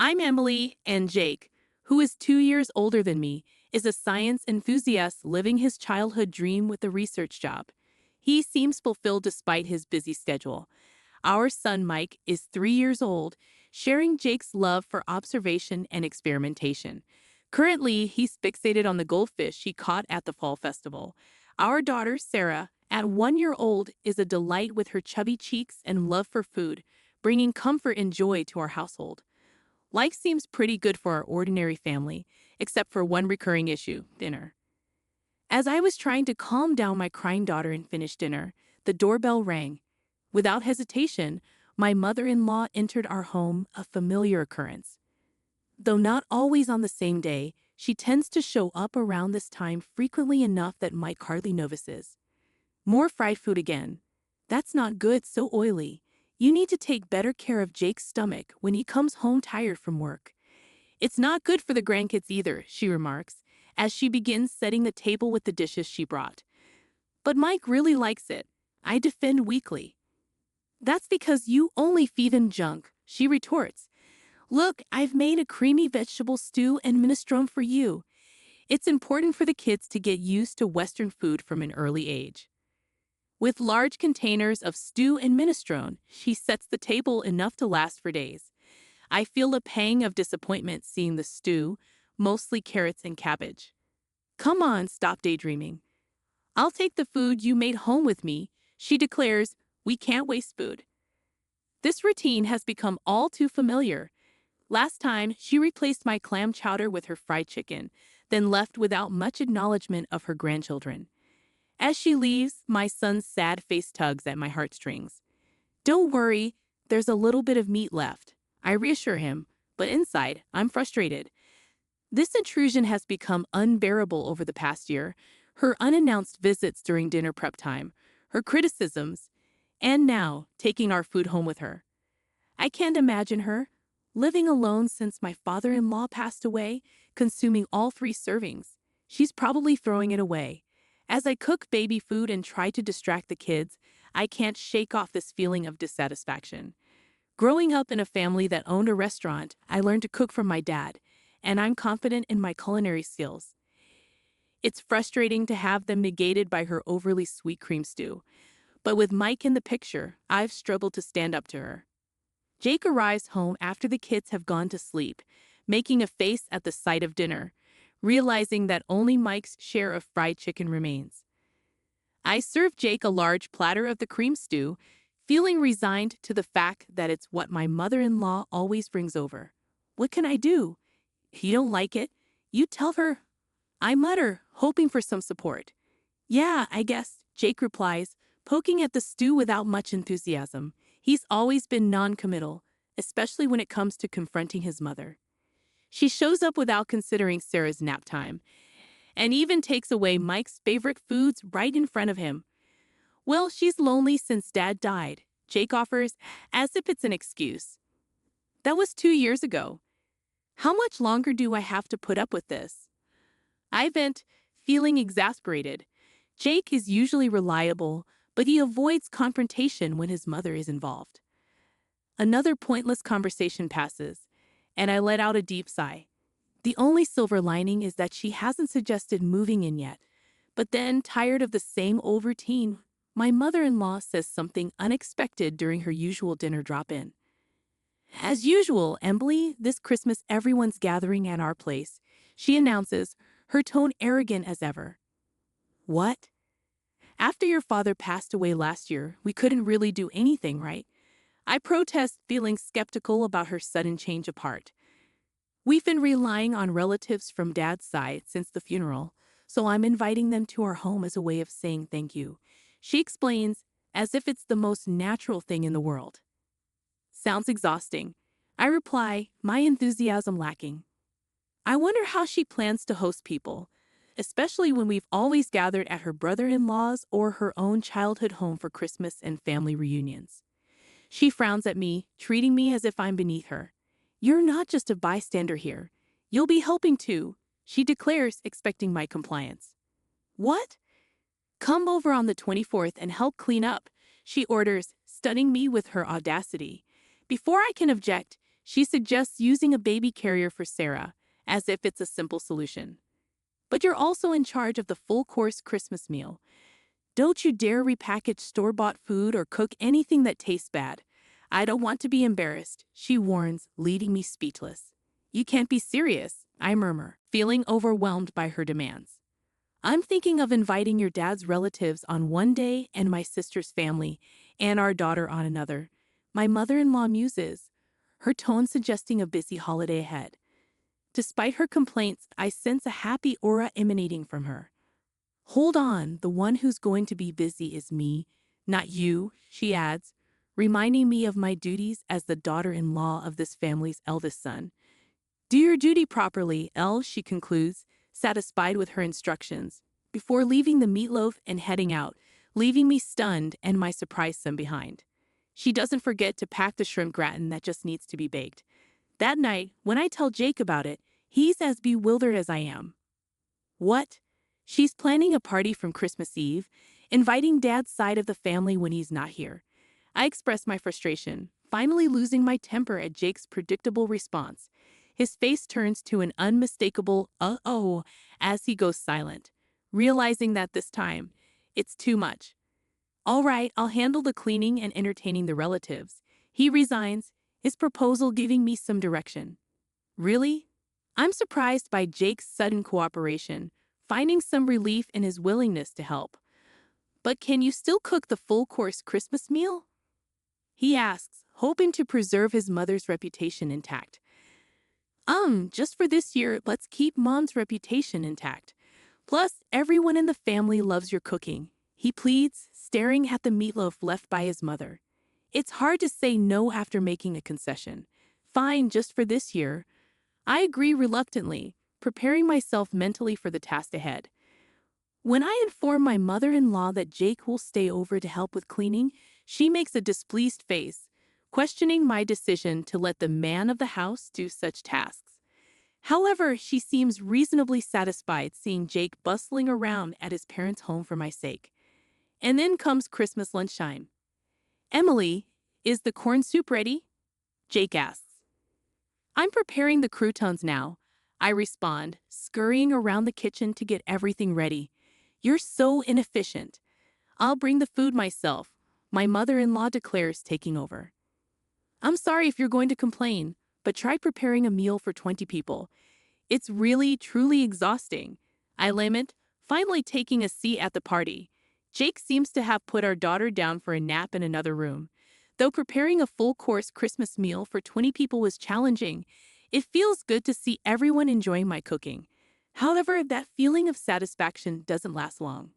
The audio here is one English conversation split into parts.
I'm Emily, and Jake, who is 2 years older than me, is a science enthusiast living his childhood dream with a research job. He seems fulfilled despite his busy schedule. Our son Mike is 3 years old, sharing Jake's love for observation and experimentation. Currently, he's fixated on the goldfish he caught at the fall festival. Our daughter, Sarah, at 1 year old, is a delight with her chubby cheeks and love for food, bringing comfort and joy to our household. Life seems pretty good for our ordinary family, except for one recurring issue: dinner. As I was trying to calm down my crying daughter and finish dinner, the doorbell rang. Without hesitation, my mother-in-law entered our home, a familiar occurrence. Though not always on the same day, she tends to show up around this time frequently enough that Mike hardly notices. More fried food again. That's not good, so oily. You need to take better care of Jake's stomach when he comes home tired from work. It's not good for the grandkids either, she remarks, as she begins setting the table with the dishes she brought. But Mike really likes it, I defend weakly. That's because you only feed him junk, she retorts. Look, I've made a creamy vegetable stew and minestrone for you. It's important for the kids to get used to Western food from an early age. With large containers of stew and minestrone, she sets the table enough to last for days. I feel a pang of disappointment seeing the stew, mostly carrots and cabbage. Come on, stop daydreaming. I'll take the food you made home with me, she declares. We can't waste food. This routine has become all too familiar. Last time, she replaced my clam chowder with her fried chicken, then left without much acknowledgement of her grandchildren. As she leaves, my son's sad face tugs at my heartstrings. Don't worry, there's a little bit of meat left, I reassure him, but inside, I'm frustrated. This intrusion has become unbearable over the past year. Her unannounced visits during dinner prep time, her criticisms, and now taking our food home with her. I can't imagine her, living alone since my father-in-law passed away, consuming all 3 servings. She's probably throwing it away. As I cook baby food and try to distract the kids, I can't shake off this feeling of dissatisfaction. Growing up in a family that owned a restaurant, I learned to cook from my dad, and I'm confident in my culinary skills. It's frustrating to have them negated by her overly sweet cream stew. But with Mike in the picture, I've struggled to stand up to her. Jake arrives home after the kids have gone to sleep, making a face at the sight of dinner, realizing that only Mike's share of fried chicken remains. I serve Jake a large platter of the cream stew, feeling resigned to the fact that it's what my mother-in-law always brings over. What can I do? If you don't like it, you tell her. I mutter, hoping for some support. Yeah, I guess, Jake replies, poking at the stew without much enthusiasm. He's always been non-committal, especially when it comes to confronting his mother. She shows up without considering Sarah's nap time, and even takes away Mike's favorite foods right in front of him. Well, she's lonely since Dad died, Jake offers, as if it's an excuse. That was 2 years ago. How much longer do I have to put up with this? I vent, feeling exasperated. Jake is usually reliable, but he avoids confrontation when his mother is involved. Another pointless conversation passes, and I let out a deep sigh. The only silver lining is that she hasn't suggested moving in yet. But then, tired of the same old routine, my mother-in-law says something unexpected during her usual dinner drop-in. As usual, Emily, this Christmas everyone's gathering at our place, she announces, her tone arrogant as ever. What? After your father passed away last year, we couldn't really do anything, right? I protest, feeling skeptical about her sudden change of heart. We've been relying on relatives from Dad's side since the funeral, so I'm inviting them to our home as a way of saying thank you. She explains, as if it's the most natural thing in the world. Sounds exhausting. I reply, my enthusiasm lacking. I wonder how she plans to host people, especially when we've always gathered at her brother-in-law's or her own childhood home for Christmas and family reunions. She frowns at me, treating me as if I'm beneath her. You're not just a bystander here. You'll be helping too, she declares, expecting my compliance. What? Come over on the 24th and help clean up, she orders, stunning me with her audacity. Before I can object, She suggests using a baby carrier for Sarah, as if it's a simple solution. But you're also in charge of the full-course Christmas meal. Don't you dare repackage store-bought food or cook anything that tastes bad. I don't want to be embarrassed, she warns, leaving me speechless. You can't be serious, I murmur, feeling overwhelmed by her demands. I'm thinking of inviting your dad's relatives on one day and my sister's family and our daughter on another. My mother-in-law muses, her tone suggesting a busy holiday ahead. Despite her complaints, I sense a happy aura emanating from her. Hold on, the one who's going to be busy is me, not you, she adds, reminding me of my duties as the daughter-in-law of this family's eldest son. Do your duty properly, Elle, she concludes, satisfied with her instructions, before leaving the meatloaf and heading out, leaving me stunned and my surprised son behind. She doesn't forget to pack the shrimp gratin that just needs to be baked. That night, when I tell Jake about it, he's as bewildered as I am. What? She's planning a party from Christmas Eve, inviting Dad's side of the family when he's not here. I express my frustration, finally losing my temper at Jake's predictable response. His face turns to an unmistakable uh-oh as he goes silent, realizing that this time, it's too much. All right, I'll handle the cleaning and entertaining the relatives. He resigns, his proposal giving me some direction. Really? I'm surprised by Jake's sudden cooperation, finding some relief in his willingness to help. But can you still cook the full-course Christmas meal? He asks, hoping to preserve his mother's reputation intact. Just for this year, let's keep Mom's reputation intact. Plus, everyone in the family loves your cooking, he pleads, staring at the meatloaf left by his mother. It's hard to say no after making a concession. Fine, just for this year. I agree reluctantly, preparing myself mentally for the task ahead. When I inform my mother-in-law that Jake will stay over to help with cleaning, she makes a displeased face, questioning my decision to let the man of the house do such tasks. However, she seems reasonably satisfied seeing Jake bustling around at his parents' home for my sake. And then comes Christmas lunchtime. Emily, is the corn soup ready? Jake asks. I'm preparing the croutons now, I respond, scurrying around the kitchen to get everything ready. You're so inefficient. I'll bring the food myself, my mother-in-law declares, taking over. I'm sorry if you're going to complain, but try preparing a meal for 20 people. It's really, truly exhausting, I lament, finally taking a seat at the party. Jake seems to have put our daughter down for a nap in another room. Though preparing a full-course Christmas meal for 20 people was challenging, it feels good to see everyone enjoying my cooking. However, that feeling of satisfaction doesn't last long.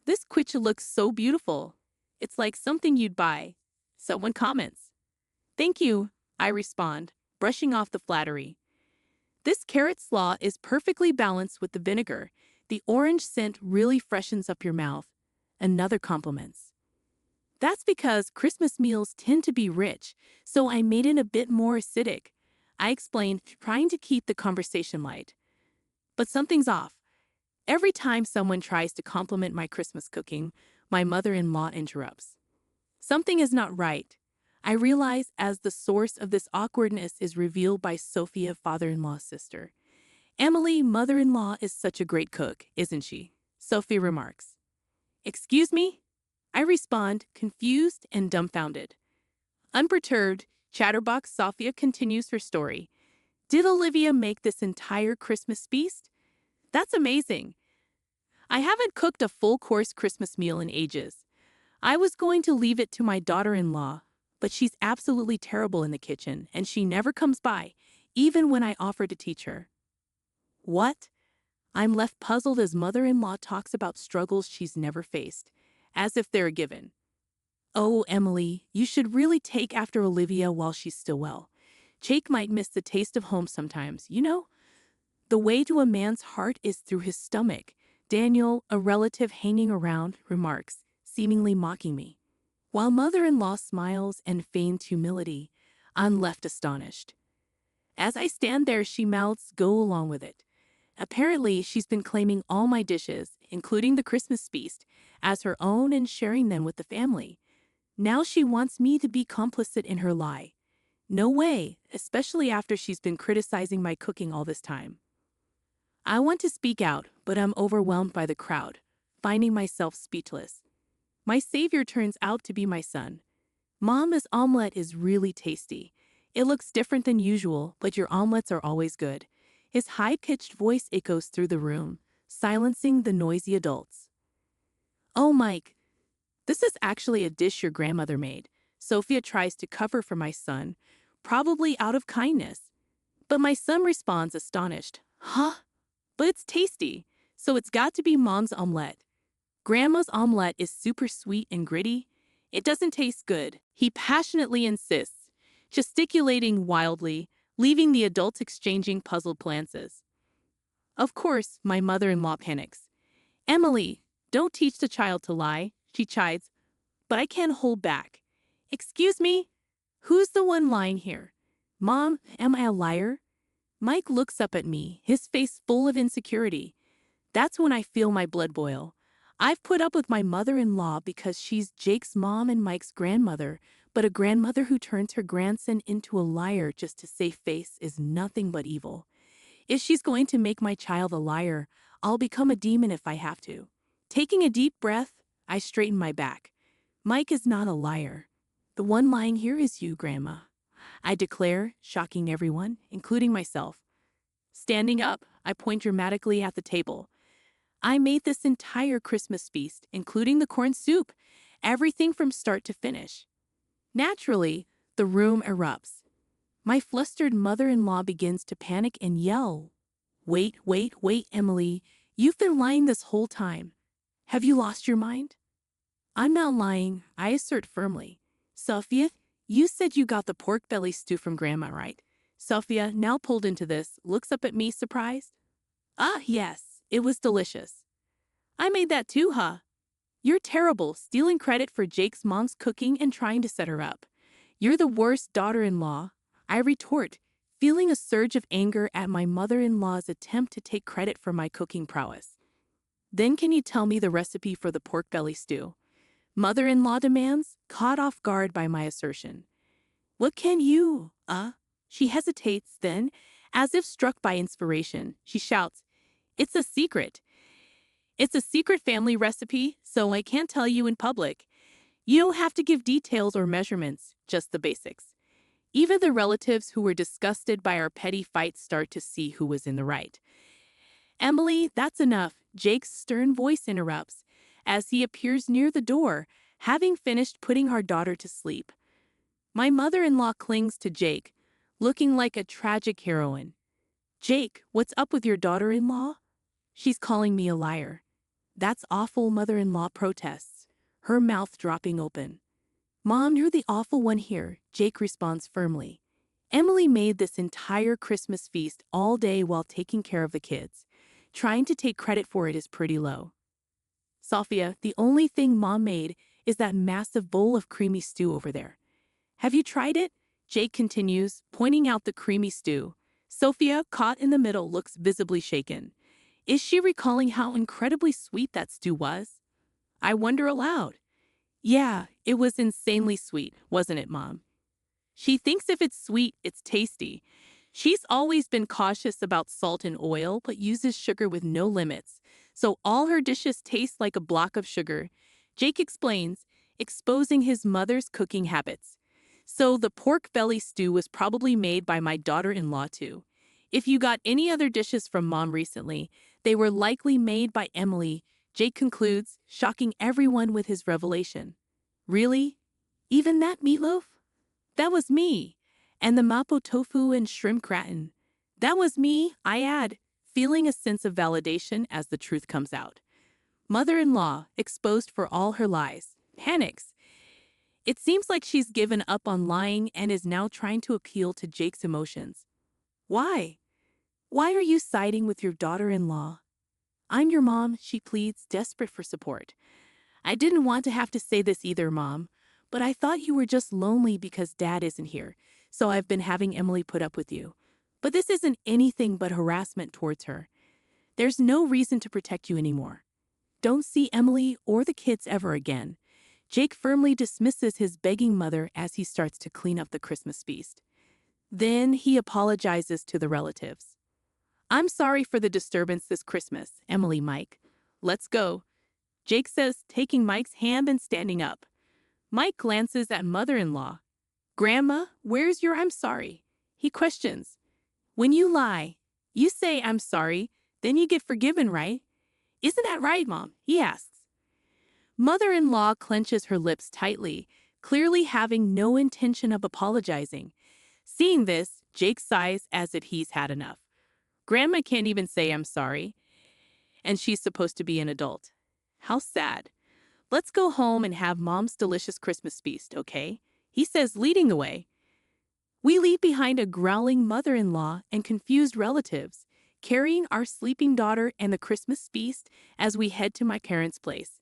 This quiche looks so beautiful. It's like something you'd buy. Someone comments. Thank you, I respond, brushing off the flattery. This carrot slaw is perfectly balanced with the vinegar. The orange scent really freshens up your mouth. Another compliments. That's because Christmas meals tend to be rich, so I made it a bit more acidic, I explained, trying to keep the conversation light. But something's off. Every time someone tries to compliment my Christmas cooking, my mother-in-law interrupts. Something is not right. I realize as the source of this awkwardness is revealed by Sophia, father-in-law's sister. Emily, mother-in-law, is such a great cook, isn't she? Sophie remarks. Excuse me? I respond, confused and dumbfounded. Unperturbed, Chatterbox Sophia continues her story. Did Olivia make this entire Christmas feast? That's amazing. I haven't cooked a full-course Christmas meal in ages. I was going to leave it to my daughter-in-law, but she's absolutely terrible in the kitchen, and she never comes by, even when I offer to teach her. What? I'm left puzzled as mother-in-law talks about struggles she's never faced, as if they're a given. Oh, Emily, you should really take after Olivia while she's still well. Jake might miss the taste of home sometimes, you know? The way to a man's heart is through his stomach, Daniel, a relative hanging around, remarks, seemingly mocking me. While mother-in-law smiles and feigns humility, I'm left astonished. As I stand there, she mouths, go along with it. Apparently, she's been claiming all my dishes, including the Christmas feast, as her own and sharing them with the family. Now she wants me to be complicit in her lie. No way, especially after she's been criticizing my cooking all this time. I want to speak out, but I'm overwhelmed by the crowd, finding myself speechless. My savior turns out to be my son. Mama's omelet is really tasty. It looks different than usual, but your omelets are always good. His high-pitched voice echoes through the room, silencing the noisy adults. Oh, Mike, this is actually a dish your grandmother made. Sophia tries to cover for my son, probably out of kindness. But my son responds astonished. Huh? But it's tasty, so it's got to be Mom's omelet. Grandma's omelet is super sweet and gritty. It doesn't taste good, he passionately insists, gesticulating wildly, leaving the adults exchanging puzzled glances. Of course, my mother-in-law panics. Emily, don't teach the child to lie, she chides, but I can't hold back. Excuse me? Who's the one lying here? Mom, am I a liar? Mike looks up at me, his face full of insecurity. That's when I feel my blood boil. I've put up with my mother-in-law because she's Jake's mom and Mike's grandmother, but a grandmother who turns her grandson into a liar just to save face is nothing but evil. If she's going to make my child a liar, I'll become a demon if I have to. Taking a deep breath, I straighten my back. Mike is not a liar. The one lying here is you, Grandma, I declare, shocking everyone, including myself. Standing up, I point dramatically at the table. I made this entire Christmas feast, including the corn soup, everything from start to finish. Naturally, the room erupts. My flustered mother-in-law begins to panic and yell. Wait, Emily, you've been lying this whole time. Have you lost your mind? I'm not lying, I assert firmly. Sophia, you said you got the pork belly stew from Grandma, right? Sophia, now pulled into this, looks up at me surprised. Ah, yes, it was delicious. I made that too, huh? You're terrible, stealing credit for Jake's mom's cooking and trying to set her up. You're the worst daughter-in-law, I retort, feeling a surge of anger at my mother-in-law's attempt to take credit for my cooking prowess. Then can you tell me the recipe for the pork belly stew? Mother-in-law demands, caught off guard by my assertion. What can you, She hesitates, then, as if struck by inspiration, she shouts, It's a secret. It's a secret family recipe, so I can't tell you in public. You don't have to give details or measurements, just the basics. Even the relatives who were disgusted by our petty fight start to see who was in the right. Emily, that's enough, Jake's stern voice interrupts, as he appears near the door, having finished putting our daughter to sleep. My mother-in-law clings to Jake, looking like a tragic heroine. Jake, what's up with your daughter-in-law? She's calling me a liar. That's awful, mother-in-law protests, her mouth dropping open. Mom, you're the awful one here, Jake responds firmly. Emily made this entire Christmas feast all day while taking care of the kids. Trying to take credit for it is pretty low. Sophia, the only thing Mom made is that massive bowl of creamy stew over there. Have you tried it? Jake continues, pointing out the creamy stew. Sophia, caught in the middle, looks visibly shaken. Is she recalling how incredibly sweet that stew was? I wonder aloud. Yeah, it was insanely sweet, wasn't it, Mom? She thinks if it's sweet, it's tasty. She's always been cautious about salt and oil, but uses sugar with no limits, so all her dishes taste like a block of sugar. Jake explains, exposing his mother's cooking habits. So the pork belly stew was probably made by my daughter-in-law too. If you got any other dishes from Mom recently, they were likely made by Emily, Jake concludes, shocking everyone with his revelation. Really? Even that meatloaf? That was me. And the mapo tofu and shrimp gratin. That was me, I add, feeling a sense of validation as the truth comes out. Mother-in-law, exposed for all her lies, panics. It seems like she's given up on lying and is now trying to appeal to Jake's emotions. Why? Why are you siding with your daughter-in-law? I'm your mom, she pleads, desperate for support. I didn't want to have to say this either, Mom, but I thought you were just lonely because Dad isn't here, so I've been having Emily put up with you. But this isn't anything but harassment towards her. There's no reason to protect you anymore. Don't see Emily or the kids ever again. Jake firmly dismisses his begging mother as he starts to clean up the Christmas feast. Then he apologizes to the relatives. I'm sorry for the disturbance this Christmas, Emily, Mike. Let's go, Jake says, taking Mike's hand and standing up. Mike glances at mother-in-law. Grandma, where's your I'm sorry? He questions. When you lie, you say I'm sorry, then you get forgiven, right? Isn't that right, Mom? He asks. Mother-in-law clenches her lips tightly, clearly having no intention of apologizing. Seeing this, Jake sighs as if he's had enough. Grandma can't even say I'm sorry, and she's supposed to be an adult. How sad. Let's go home and have Mom's delicious Christmas feast, okay? He says, leading the way. We leave behind a growling mother-in-law and confused relatives, carrying our sleeping daughter and the Christmas feast as we head to my parents' place.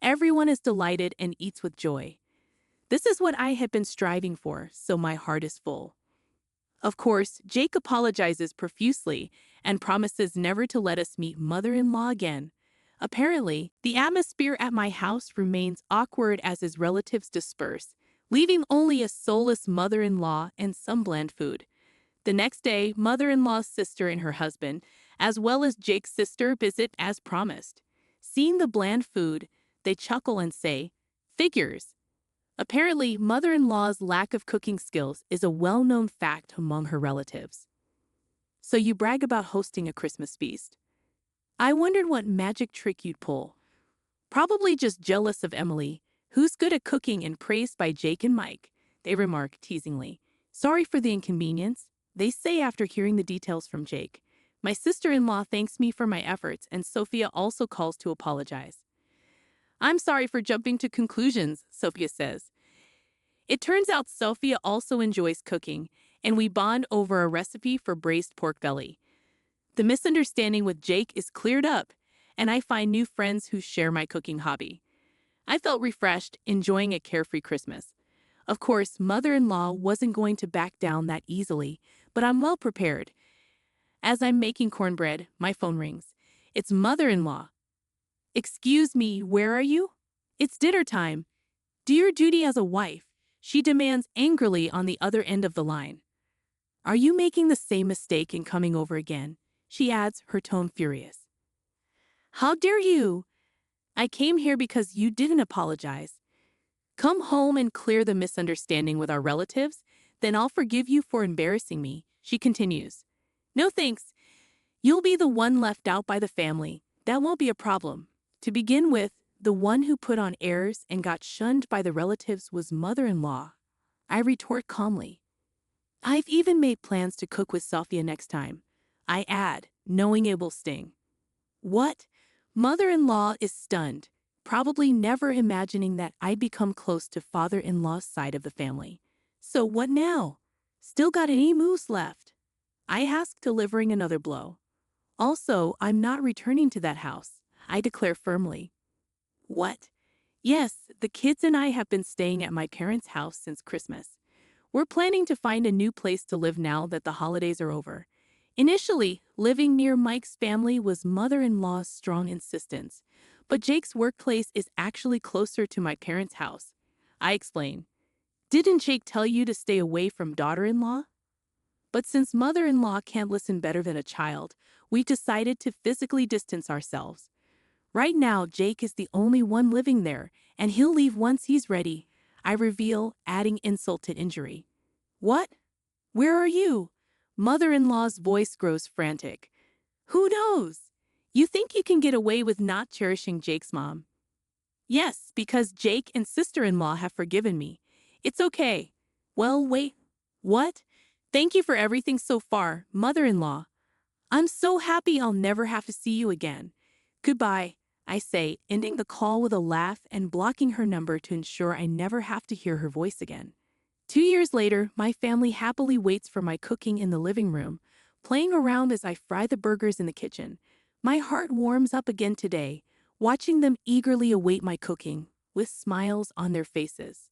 Everyone is delighted and eats with joy. This is what I had been striving for, so my heart is full. Of course, Jake apologizes profusely and promises never to let us meet mother-in-law again. Apparently, the atmosphere at my house remains awkward as his relatives disperse, leaving only a soulless mother-in-law and some bland food. The next day, mother-in-law's sister and her husband, as well as Jake's sister, visit as promised. Seeing the bland food, they chuckle and say, "Figures." Apparently, mother-in-law's lack of cooking skills is a well-known fact among her relatives. So you brag about hosting a Christmas feast. I wondered what magic trick you'd pull. Probably just jealous of Emily, who's good at cooking and praised by Jake and Mike, they remark teasingly. Sorry for the inconvenience, they say after hearing the details from Jake. My sister-in-law thanks me for my efforts, and Sophia also calls to apologize. I'm sorry for jumping to conclusions, Sophia says. It turns out Sophia also enjoys cooking, and we bond over a recipe for braised pork belly. The misunderstanding with Jake is cleared up, and I find new friends who share my cooking hobby. I felt refreshed, enjoying a carefree Christmas. Of course, mother-in-law wasn't going to back down that easily, but I'm well prepared. As I'm making cornbread, my phone rings. It's mother-in-law. Excuse me, where are you? It's dinner time. Do your duty as a wife, she demands angrily on the other end of the line. Are you making the same mistake in coming over again? She adds, her tone furious. How dare you? I came here because you didn't apologize. Come home and clear the misunderstanding with our relatives, then I'll forgive you for embarrassing me, she continues. No thanks. You'll be the one left out by the family. That won't be a problem. To begin with, the one who put on airs and got shunned by the relatives was mother-in-law. I retort calmly. I've even made plans to cook with Sophia next time. I add, knowing it will sting. What? Mother-in-law is stunned, probably never imagining that I'd become close to father-in-law's side of the family. So what now? Still got any moves left? I ask, delivering another blow. Also, I'm not returning to that house, I declare firmly. What? Yes, the kids and I have been staying at my parents' house since Christmas. We're planning to find a new place to live now that the holidays are over. Initially, living near Mike's family was mother-in-law's strong insistence, but Jake's workplace is actually closer to my parents' house. I explain. Didn't Jake tell you to stay away from daughter-in-law? But since mother-in-law can't listen better than a child, we've decided to physically distance ourselves. Right now, Jake is the only one living there, and he'll leave once he's ready, I reveal, adding insult to injury. What? Where are you? Mother-in-law's voice grows frantic. Who knows? You think you can get away with not cherishing Jake's mom? Yes, because Jake and sister-in-law have forgiven me. It's okay. Well, wait. What? Thank you for everything so far, mother-in-law. I'm so happy I'll never have to see you again. Goodbye, I say, ending the call with a laugh and blocking her number to ensure I never have to hear her voice again. 2 years later, my family happily waits for my cooking in the living room, playing around as I fry the burgers in the kitchen. My heart warms up again today, watching them eagerly await my cooking, with smiles on their faces.